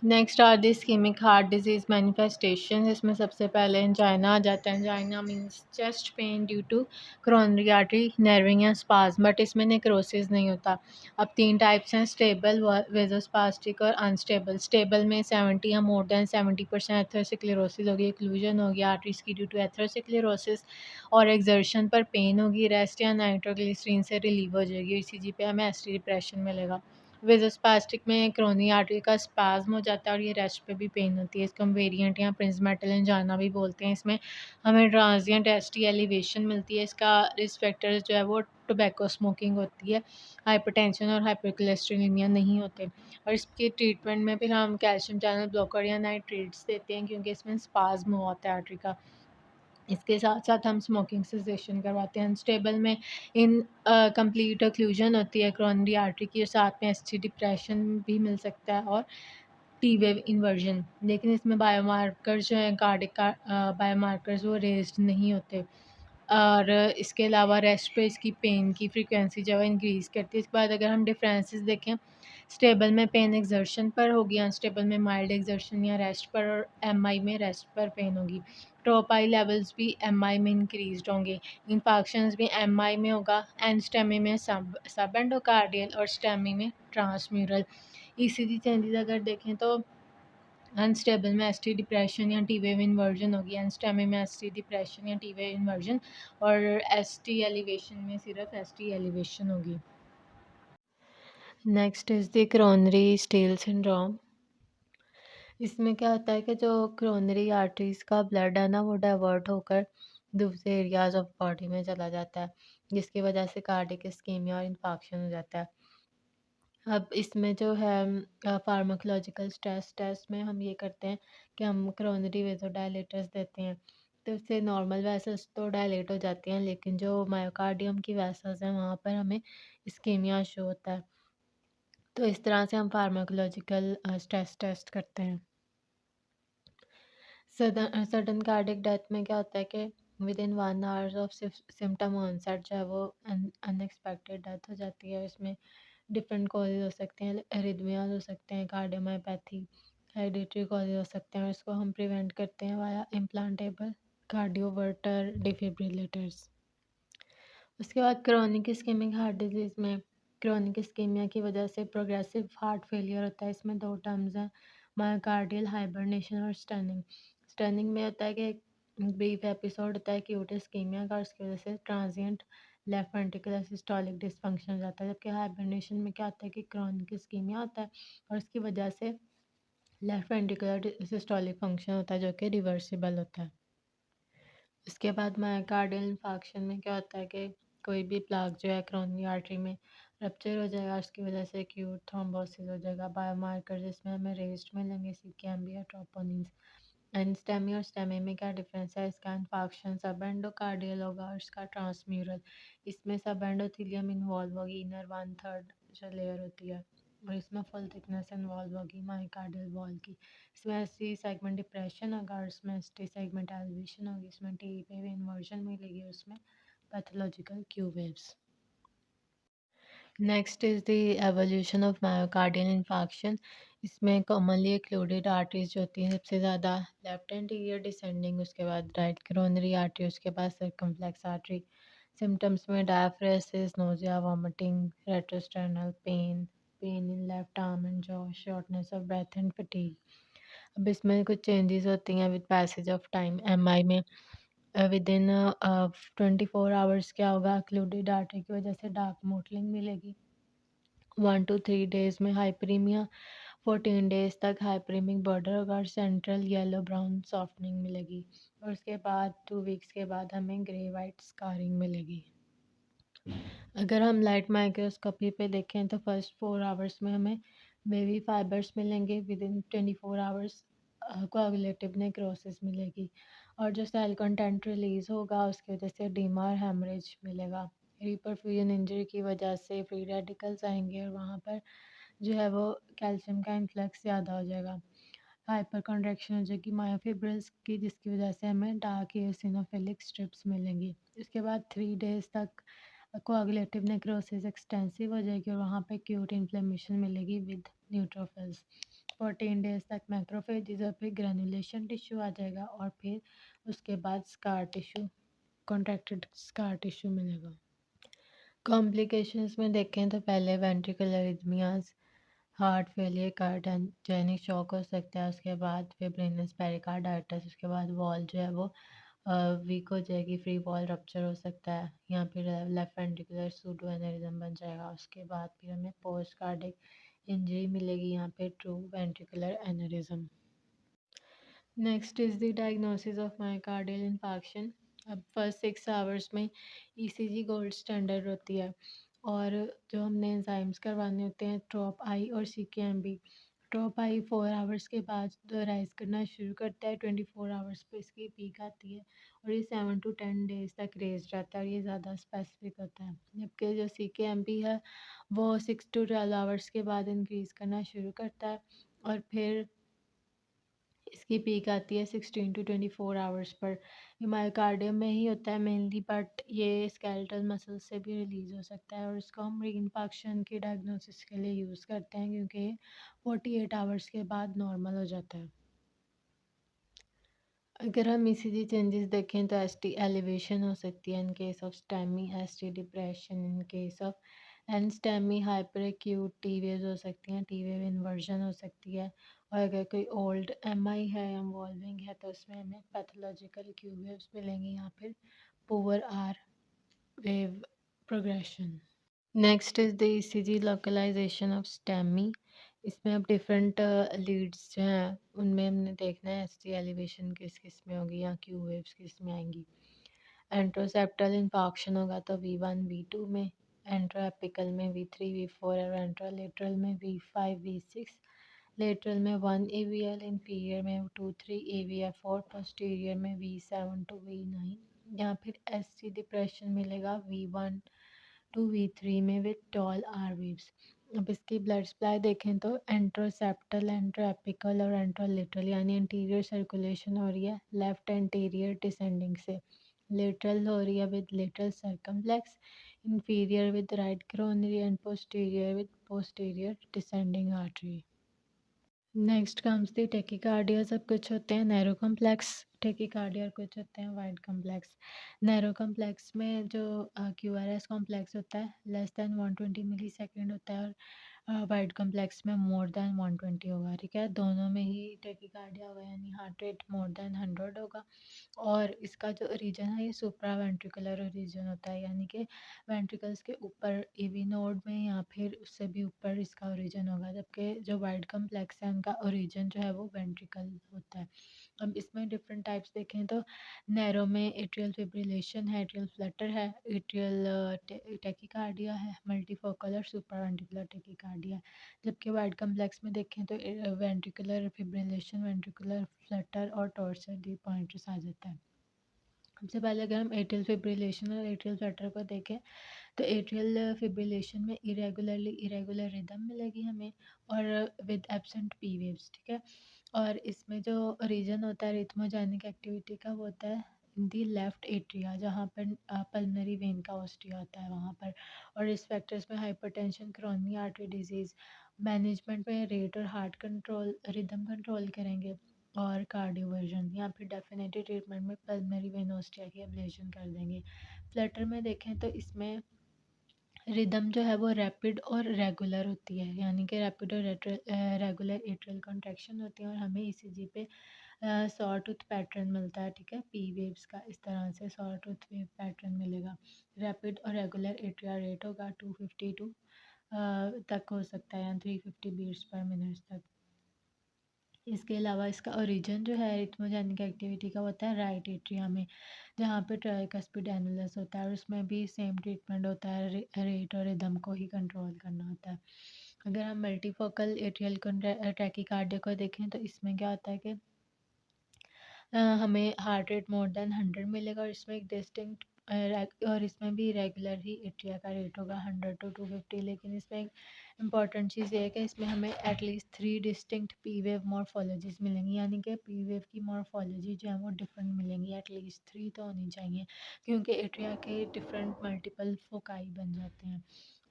Next are the ischemic heart disease manifestation. इसमें सबसे पहले एंजाइना आ जाता है। Angina means chest pain due to coronary artery narrowing या स्पाज्म, बट इसमें नेक्रोसिस नहीं होता। अब 3 टाइप्स हैं, स्टेबल, वेज़ोस्पास्टिक और अनस्टेबल। स्टेबल में 70 या मोर देन 70% एथेरोस्क्लेरोसिस होगी, एक्लूजन होगी आर्टरीज की ड्यू टू एथेरोस्क्लेरोसिस, और एक्सर्शन पर पेन होगी, रेस्ट या नाइट्रोग्लिसरीन से रिलीव हो जाएगी। ईसीजी पे हमें एसटी डिप्रेशन मिलेगा। वेज़ोस्पास्टिक में कोरोनरी आर्टरी का स्पाज़्म हो जाता है और ये रेस्ट पे भी पेन होती है। इसको हम वेरिएंट या प्रिंज़मेटल एंजाइना भी बोलते हैं। इसमें हमें ट्रांसिएंट एसटी एलिवेशन मिलती है। इसका रिस्क फैक्टर जो है वो टोबैको स्मोकिंग होती है। हाइपरटेंशन और हाइपरकोलेस्टेरोलेमिया नहीं होते। और इसके ट्रीटमेंट में फिर हम कैल्शियम चैनल ब्लॉकर या नाइट्रेट्स देते हैं, क्योंकि इसमें स्पाज़्म हुआ होता है आर्टरी का। इसके साथ-साथ हम स्मोकिंग सेसेशन करवाते हैं। अनस्टेबल में इन कंप्लीट ऑक्लूजन होती है कोरोनरी आर्टरी की, और साथ में एसटी डिप्रेशन भी मिल सकता है और टी वेव इन्वर्जन। लेकिन इसमें बायोमार्कर्स जो हैं कार्डिक का बायोमार्कर्स वो रेज़्ड नहीं होते। और इसके अलावा रेस्ट पे इसकी पेन की फ्रीक्वेंसी जो है इंक्रीज़ करती है। इसके बाद अगर हम डिफरेंसेस देखें, स्टेबल में पेन एक्सर्शन पर होगी, अनस्टेबल में माइल्ड एक्सर्शन या रेस्ट पर, और एमआई में रेस्ट पर पेन होगी। टॉप आई लेवल्स भी एमआई में इंक्रीज़्ड होंगे। इंफाक्शंस भी एमआई में होगा, एंड स्टेमी में सब एंडोकार्डियल और स्टेमी में ट्रांसम्यूरल। ईसीजी चेंजेस अगर देखें तो अनस्टेबल में एसटी डिप्रेशन या टी वेव इन्वर्जन होगी, अनस्टेमी में एसटी डिप्रेशन या टी वेव इन्वर्जन, और एसटी एलिवेशन में सिर्फ एसटी एलिवेशन होगी। Next is the coronary steel syndrome. इसमें क्या होता है कि जो कोरोनरी आर्टरीज़ का ब्लड है ना, वो डाइवर्ट होकर दूसरे एरियाज़ ऑफ बॉडी में चला जाता है, जिसकी वजह से कार्डियक इस्कीमिया और इन्फाक्शन हो जाता है। अब इसमें जो है फार्माकोलॉजिकल स्ट्रेस टेस्ट में हम ये करते हैं कि हम कोरोनरी वेज़ोडाइलेटर्स देते हैं, तो इससे नॉर्मल वेसल्स तो डायलेट हो जाती हैं, लेकिन जो मायोकार्डियम की वेसल्स हैं वहाँ पर हमें इस्कीमिया शो होता है। तो इस तरह से हम फार्माकोलॉजिकल स्ट्रेस टेस्ट करते हैं। सडन कार्डियक डेथ में क्या होता है कि within 1 hours of symptom onset जो है वो अनएक्सपेक्टेड डेथ हो जाती है। इसमें डिफरेंट कॉजेज़ हो सकते हैं, एरिथमियाज हो सकते हैं, कार्डियोमायोपैथी, हेरिडिटरी कॉजेज़ हो सकते हैं, और इसको हम प्रिवेंट करते हैं वाया इम्प्लांटेबल कार्डियोवर्टर डिफिब्रिलेटर्स। उसके बाद क्रोनिक इस्केमिक हार्ट डिजीज़ में क्रोनिक इस्केमिया की वजह से प्रोग्रेसिव हार्ट फेलियर होता है। इसमें 2 टर्म्स हैं, मायोकार्डियल हाइबरनेशन और स्टनिंग। स्टनिंग में होता है कि एक ब्रीफ एपिसोड होता है एक्यूट इस्केमिया का, और उसकी वजह से transient left ventricular systolic dysfunction हो जाता है। जबकि हाइबरनेशन में क्या होता है कि क्रोनिक इस्केमिया होता है और उसकी वजह से लेफ्ट वेंट्रिकुलर सिस्टोलिक फंक्शन होता है, जो कि रिवर्सिबल होता है। उसके बाद मायोकार्डियल इंफाक्शन में क्या होता है कि कोई भी प्लाक जो है कोरोनरी आर्टरी में रप्चर हो जाएगा, उसकी वजह से एक्यूट थ्रोम्बोसिस हो जाएगा। बायोमार्कर जिसमें हमें रेस्ट मिलेंगे सीकेएमबी या ट्रोपोनिन्स। एंड स्टेमी और स्टेमी में क्या डिफरेंस है, इसका इंफाक्शन सब एंडोकार्डियल होगा और इसका ट्रांसम्यूरल। इसमें सब एंडोथीलियम इन्वॉल्व होगी, इनर 1/3 जो लेयर होती है, और इसमें फुल थिकनेस इन्वॉल्व होगी मायोकार्डियल वॉल की। इसमें एसटी सेगमेंट डिप्रेशन होगा और इसमें एसटी सेगमेंट एलिवेशन होगी, इसमें टी वेव इन्वर्जन मिलेगी और इसमें pathological Q waves. Next is the evolution of myocardial infarction. इसमें कॉमनली एक्लूडेड आर्टरीज जो होती हैं सबसे ज़्यादा लेफ्ट एंटीरियर डिसेंडिंग, उसके बाद राइट कोरोनरी आर्टरी, उसके बाद सर्कमफ्लेक्स आर्टरी। सिम्टम्स में diaphoresis, nausea, vomiting, retrosternal pain, pain in left arm and jaw, shortness of breath and fatigue. अब इसमें कुछ चेंजेस होती हैं with passage of time. MI में विद इन 24 आवर्स क्या होगा, एक्लूडेड आर्टरी की वजह से डार्क मोटलिंग मिलेगी। 1 to 3 डेज में हाइपरीमिया, 14 डेज तक हाइपरीमिक बॉर्डर होगा और सेंट्रल येलो ब्राउन सॉफ्टनिंग मिलेगी, और उसके बाद 2 वीक्स के बाद हमें ग्रे वाइट स्कारिंग मिलेगी। अगर हम लाइट माइक्रोस्कोपी पे देखें तो फर्स्ट 4 आवर्स में हमें वेवी फाइबर्स मिलेंगे, विद इन 24 आवर्स कोआगुलेटिव नेक्रोसिस मिलेगी, और जो सेल कंटेंट रिलीज़ होगा उसकी वजह से डीमा और हेमरेज मिलेगा। रिपरफ्यूजन इंजरी की वजह से फ्री रेडिकल्स आएंगे और वहाँ पर जो है वो कैल्शियम का इन्फ्लक्स ज़्यादा हो जाएगा। हाइपर कॉन्ट्रैक्शन हो जाएगी मायोफिब्रिल्स की, जिसकी वजह से हमें डार्क एओसिनोफिलिक स्ट्रिप्स मिलेंगी। इसके बाद 3 डेज तक कोआगुलेटिव नेक्रोसिस एक्सटेंसिव हो जाएगी और वहाँ पे एक्यूट इन्फ्लेमेशन मिलेगी विद न्यूट्रोफिल्स। 14 डेज़ तक मैक्रोफेजेस और फिर ग्रेनुलेशन टिश्यू आ जाएगा और फिर उसके बाद scar tissue, contracted scar tissue मिलेगा। कॉम्प्लिकेशंस में देखें तो पहले ventricular अरिथमियाज, heart failure, cardiogenic shock हो सकता है, उसके बाद फिब्रिनस पेरिकार्डाइटिस, उसके बाद वॉल जो है वो वीक हो जाएगी, फ्री वॉल रप्चर हो सकता है, यहाँ फिर लेफ्ट वेंट्रिकुलर सूडो एनेरिज्म बन जाएगा, उसके बाद फिर हमें पोस्ट कार्डिक इंजरी मिलेगी, यहाँ पे true ventricular aneurysm. Next is the diagnosis of myocardial infarction. अब फर्स्ट 6 आवर्स में ईसीजी गोल्ड स्टैंडर्ड होती है और जो हमने एंजाइम्स करवाने होते हैं ट्रॉप आई और सीकेएमबी। ट्रॉप आई 4 आवर्स के बाद राइज करना शुरू करता है, 24 आवर्स पे इसकी पीक आती है और ये 7 to 10 डेज तक रेज रहता है और ये ज़्यादा स्पेसिफिक होता है। जबकि जो सीकेएमबी है वो 6 to 12 आवर्स के बाद इंक्रीज़ करना शुरू करता है और फिर इसकी पीक आती है 16 to 24 आवर्स पर। ये मायोकार्डियम में ही होता है मेनली, बट ये स्केलेटल मसल से भी रिलीज़ हो सकता है और इसको हम रीइंफेक्शन के डायग्नोसिस के लिए यूज़ करते हैं क्योंकि 48 आवर्स के बाद नॉर्मल हो जाता है। अगर हम ईसीजी चेंजेस देखें तो एसटी एलिवेशन हो सकती है in case of STEMI, ST depression in case of and STEMI, hyper acute T waves हो सकती हैं, टी वेव इन्वर्जन हो सकती है और अगर कोई ओल्ड एमआई है इन्वॉल्विंग है तो उसमें हमें पैथोलॉजिकल क्यू वेव्स मिलेंगी या फिर poor R wave progression. Next is the ECG localization of STEMI. इसमें अब डिफरेंट लीड्स जो हैं उनमें हमने देखना है एस टी एलिवेशन किस किस में होगी या क्यू वेव्स किस में आएंगी। एंट्रोसेप्टल इन्फॉक्शन होगा तो V1 V2 में, एंट्रोएपिकल में V3 V4 और एंट्रोलेटरल में V5 V6, लेटरल में 1 AVL, इंफीरियर में 2 3 AVF और पोस्टीरियर में V7 to V9। यहाँ फिर ST डिप्रेशन मिलेगा V1 to V3 में विद टॉल आर वेव्स। अब इसकी ब्लड सप्लाई देखें तो एंट्रोसेप्टल, एंट्रोएपिकल और एंट्रोलेटरल यानी एंटीरियर सर्कुलेशन हो रही है लेफ्ट एंटीरियर डिसेंडिंग से, लेटरल हो रही है with lateral circumflex, inferior with right coronary and posterior with posterior descending artery. Next comes the tachycardia. सब कुछ होते हैं नैरो कम्प्लेक्स टेकिकार्डिया और कुछ होते हैं वाइड कम्प्लेक्स। नैरो कम्प्लेक्स में जो QRS कॉम्प्लेक्स होता है लेस देन 120 मिली सेकेंड होता है और वाइड कम्प्लेक्स में मोर देन 120 होगा। ठीक है, दोनों में ही टेकिकार्डिया होगा यानी हार्ट रेट मोर देन 100 होगा और इसका जो रीजन है ये सुप्रा वेंट्रिकुलर रीजन होता है यानी कि वेंट्रिकल्स के ऊपर ईवी नोड में या फिर उससे भी ऊपर इसका ओरिजिन होगा, जबकि जो वाइड कम्प्लेक्स है उनका ओरिजिन जो है वो वेंट्रिकल होता है। अब इसमें डिफरेंट टाइप्स देखें तो नैरो में एट्रियल फिब्रिलेशन है, एट्रियल फ्लटर है, एट्रियल टेकिकार्डिया है, मल्टीफोकल और सुप्रावेंट्रिकुलर टेकिकार्डिया है। जबकि वाइड कम्प्लेक्स में देखें तो वेंट्रिकुलर फिब्रिलेशन, वेंट्रिकुलर फ्लटर और टॉर्सर डी पॉइंट्स आ जाता है। सबसे पहले अगर हम एट्रियल फिब्रिलेशन और एट्रियल फ्लटर को देखें तो एट्रियल फिब्रिलेशन में इरेगुलर रिदम मिलेगी हमें और विद एब्सेंट पी वेव्स। ठीक है, और इसमें जो रीजन होता है रिथमोजेनिक एक्टिविटी का वो होता है इन दी लेफ्ट एट्रिया जहाँ पर पल्मनरी वेन का ऑस्टिया होता है वहाँ पर। और इस फैक्टर्स में hypertension, coronary artery disease, management में रेट और हार्ट कंट्रोल, रिदम कंट्रोल करेंगे और कार्डियोवर्जन या फिर डेफिनेटली ट्रीटमेंट में पल्मनरी वेन ऑस्टिया की एब्लेशन कर देंगे। फ्लटर में देखें तो इसमें रिदम जो है वो रैपिड और रेगुलर होती है यानी कि रैपिड और रेगुलर एट्रियल कॉन्ट्रैक्शन होती है और हमें ईसीजी पे सॉ टूथ पैटर्न मिलता है। ठीक है, पी वेव्स का इस तरह से सॉ टूथ वेव पैटर्न मिलेगा। रैपिड और रेगुलर एट्रिया रेट होगा 252 तक हो सकता है या 350 बीट्स पर मिनट तक। इसके अलावा इसका ओरिजिन जो है रिथमोजेनिक एक्टिविटी का होता है राइट एट्रिया में जहाँ पे ट्राइकस्पिड एनुलस होता है और उसमें भी सेम ट्रीटमेंट होता है, रेट और रिदम को ही कंट्रोल करना होता है। अगर हम मल्टीफोकल एट्रियल टैकीकार्डिया को देखें तो इसमें क्या होता है कि हमें हार्ट रेट मोर देन 100 मिलेगा और इसमें एक डिस्टिंक्ट और इसमें भी रेगुलर ही एट्रिया का रेट होगा 100 to 250। लेकिन इसमें एक इम्पॉर्टेंट चीज़ ये है कि इसमें हमें at least 3 distinct P wave morphologies मिलेंगी यानी कि पी वेव की मॉर्फोलॉजी जो है वो डिफरेंट मिलेंगी, एटलीस्ट 3 तो होनी चाहिए क्योंकि एट्रिया के डिफरेंट मल्टीपल फोकाई बन जाते हैं।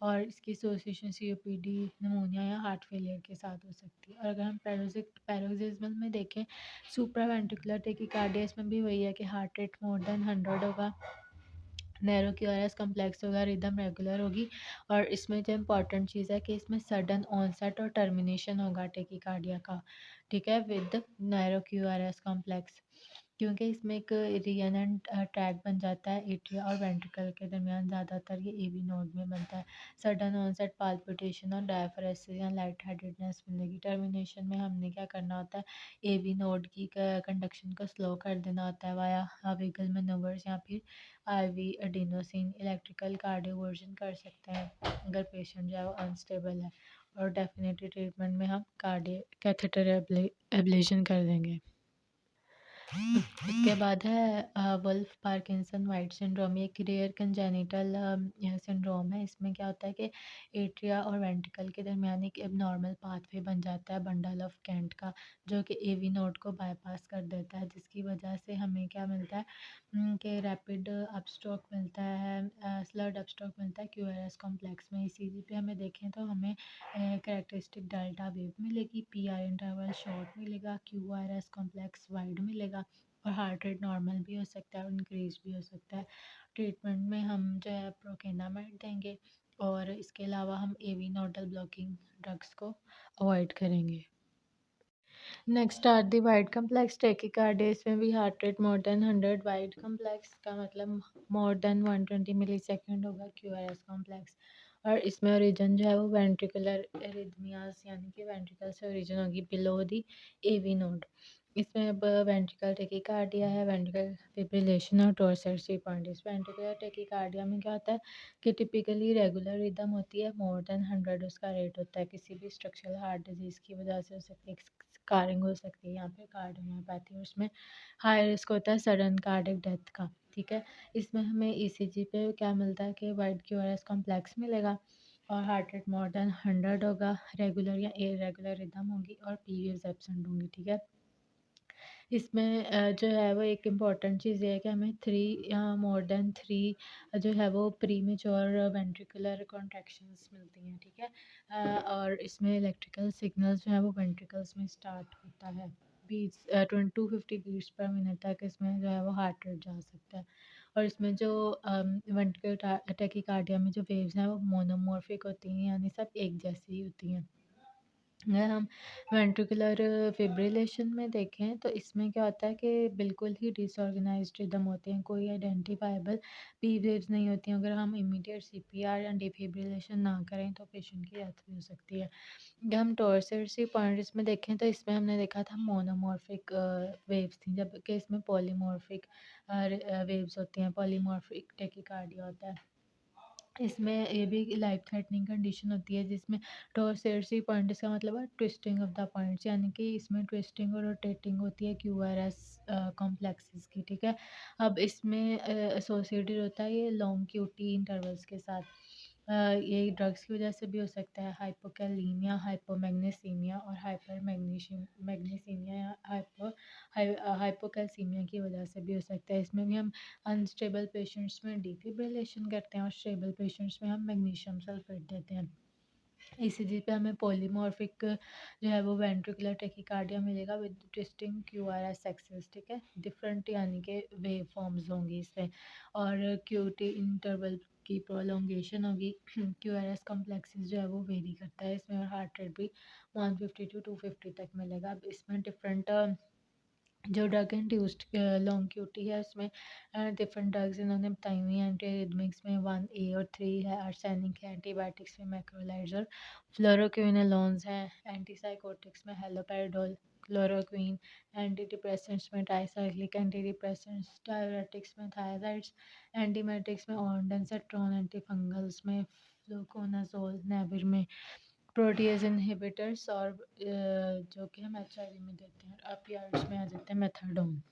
और इसकी एसोसिएशन सीओपीडी, निमोनिया या हार्ट फेलियर के साथ हो सकती है। और अगर हम पैरोक्सिस्मल में देखें, सुप्रावेंट्रिकुलर टेकीकार्डिया, इसमें भी वही है कि हार्ट रेट मोर देन 100 होगा, नैरो क्यूआरएस कम्प्लेक्स होगा, रिदम रेगुलर होगी। और इसमें जो इम्पॉर्टेंट चीज़ है कि इसमें सडन ऑनसेट और टर्मिनेशन होगा टेकीकार्डिया का, ठीक है, विद नैरो क्यूआरएस कम्प्लेक्स, क्योंकि इसमें एक रिएनेंट ट्रैक बन जाता है एट्रिया और वेंट्रिकल के दरमियान, ज़्यादातर ये एवी नोड में बनता है। सडन ऑनसेट पाल्पिटेशन और डायफरेसिस या लाइट हेडेडनेस मिलेगी। टर्मिनेशन में हमने क्या करना होता है, एवी नोड की कंडक्शन को स्लो कर देना होता है वाया वेगल मैनूवर्स, या फिर आईवी एडिनोसिन इलेक्ट्रिकल कार्डियोवर्जन कर सकते हैं अगर पेशेंट जो है वो अनस्टेबल है। और डेफिनेटली ट्रीटमेंट में हम कार्डियो कैथेटर एब्लेशन कर देंगे। उसके बाद है वुल्फ पार्किंसन वाइट सिंड्रोम। ये एक रेयर कंजेनिटल सिंड्रोम है। इसमें क्या होता है कि एट्रिया और वेंट्रिकल के दरमियान एक एबनॉर्मल पाथवे बन जाता है बंडल ऑफ कैंट का, जो कि एवी नोड को बाईपास कर देता है, जिसकी वजह से हमें क्या मिलता है कि रैपिड अपस्ट्रोक मिलता है, स्लर्ड अपस्ट्रोक मिलता है क्यूआरएस कॉम्प्लेक्स में। ईसीजी पे हमें देखें तो हमें कैरेक्टरिस्टिक डेल्टा वेव मिलेगी, पीआर इंटरवल शॉर्ट मिलेगा, क्यूआरएस कॉम्प्लेक्स वाइड मिलेगा, और हार्ट रेट नॉर्मल भी हो सकता है और इंक्रीज भी हो सकता है। ट्रीटमेंट में हम जो है प्रोकेनामेड देंगे, और इसके अलावा हम एवी नोडल ब्लॉकिंग ड्रग्स को अवॉइड करेंगे। Next are the wide complex tachycardia. इसमें भी heart rate more than 100, wide complex का मतलब मोर देन 120 मिलीसेकंड होगा, क्यूआरएस कॉम्प्लेक्स। और इसमें ओरिजिन जो है वो वेंट्रिकुलर एरिथमियास, यानी कि वेंट्रिकल से ओरिजिन होगी बिलो दी एवी नोड। इसमें अब वेंट्रिकल टेकीकार्डिया है, वेंट्रिकल फिब्रिलेशन और टॉर्सरी पॉइंट्स। वेंट्रिकुलर टेकीकार्डिया में क्या होता है कि टिपिकली रेगुलर रिदम होती है, मोर देन 100 उसका रेट होता है। किसी भी स्ट्रक्चरल हार्ट डिजीज़ की वजह से हो सकती है, स्कारिंग हो सकती है यहाँ पे कार्डियोमायोपैथी, और उसमें हाई रिस्क होता है सडन कार्डियक डेथ का, ठीक है। इसमें हमें ईसीजी पे क्या मिलता है कि वाइड क्यूआरएस कॉम्प्लेक्स मिलेगा, और हार्ट रेट मोर देन 100 होगा, रेगुलर या इरेगुलर रिदम होगी, और पी वेव्स एब्सेंट होंगी, ठीक है। इसमें जो है वो एक इम्पॉर्टेंट चीज़ ये है कि हमें 3 या मोर देन 3 जो है वो प्रीमेच्योर वेंट्रिकुलर कॉन्ट्रैक्शंस मिलती हैं, ठीक है। और इसमें इलेक्ट्रिकल सिग्नल्स जो है वो वेंट्रिकल्स में स्टार्ट होता है, बीट्स 250 बीट्स पर मिनट तक इसमें जो है वो हार्ट रेट जा सकता है। और इसमें जो वेंट्रिकुलर टैकीकार्डिया में जो वेव्स हैं वो मोनोमॉर्फिक होती हैं, यानी सब एक जैसी ही होती हैं। अगर हम वेंट्रिकुलर फिब्रिलेशन में देखें तो इसमें क्या होता है कि बिल्कुल ही डिसऑर्गेनाइज्ड रिदम होते हैं, कोई आइडेंटिफाइबल पी वेव्स नहीं होती हैं। अगर हम इमीडिएट सीपीआर या डिफिब्रिलेशन ना करें तो पेशेंट की डेथ भी हो सकती है। जब हम टॉर्सरी पॉइंट्स में देखें तो इसमें हमने देखा था मोनोमॉर्फिक वेव्स थी, जबकि इसमें पॉलीमॉर्फिक वेव्स होती हैं, पॉलीमॉर्फिक टेकीकार्डिया होता है। इसमें ये भी लाइफ थ्रेटनिंग कंडीशन होती है, जिसमें टॉर्सरी पॉइंट्स का मतलब है ट्विस्टिंग ऑफ द पॉइंट्स, यानी कि इसमें ट्विस्टिंग और रोटेटिंग होती है क्यूआरएस कॉम्प्लेक्सेस की, ठीक है। अब इसमें एसोसिएटेड होता है ये लॉन्ग क्यूटी इंटरवल्स के साथ। ये ड्रग्स की वजह से भी हो सकता है, हाइपोकैलीमिया, हाइपोमैग्नीसीमिया और हाइपर मैग्नीसीमिया या हाइपोकैल्सीमिया की वजह से भी हो सकता है। इसमें भी हम अनस्टेबल पेशेंट्स में डिफिब्रिलेशन करते हैं, और स्टेबल पेशेंट्स में हम मैग्नीशियम सल्फेट देते हैं। ईसीजी पे हमें पॉलीमॉर्फिक जो है वो वेंट्रिकुलर टेकीकार्डिया मिलेगा विद ट्विस्टिंग क्यूआरएस एक्सेस, ठीक है। डिफरेंट यानी कि वेव फॉर्म्स होंगी इसमें, और क्यूटी इंटरवल की प्रोलोंगेशन होगी। क्यूआरएस कॉम्प्लेक्सेस जो है वो वेरी करता है इसमें, और हार्ट रेट भी 150 to 250 तक मिलेगा। अब इसमें डिफरेंट जो ड्रग इंड्यूस्ड लॉन्ग क्यूटी है उसमें डिफरेंट ड्रग्स इन्होंने बताई हुई हैं। एंटीरिदमिक्स में 1A और 3 है, आर्सेनिक है, एंटीबायोटिक्स में मैक्रोलाइड्स और फ्लोरोक्विनोलोन्स हैं, एंटीसाइकोटिक्स में हेलोपेरिडोल, क्लोरोक्वीन, एंटी डिप्रेसेंट्स में ट्राइसाइक्लिक एंटी डिप्रेसेंट्स, डायरेटिक्स में थायराइड्स, एंटीमेटिक्स में ऑर्डेंसेट्रॉन, एंटी फंगल्स में फ्लूकोनाजोल, नेविर में प्रोटीज इनहिबिटर्स, और जो कि हम एचआईवी में देते हैं, और ऑपियाइड्स में आ जाते हैं मेथाडोन।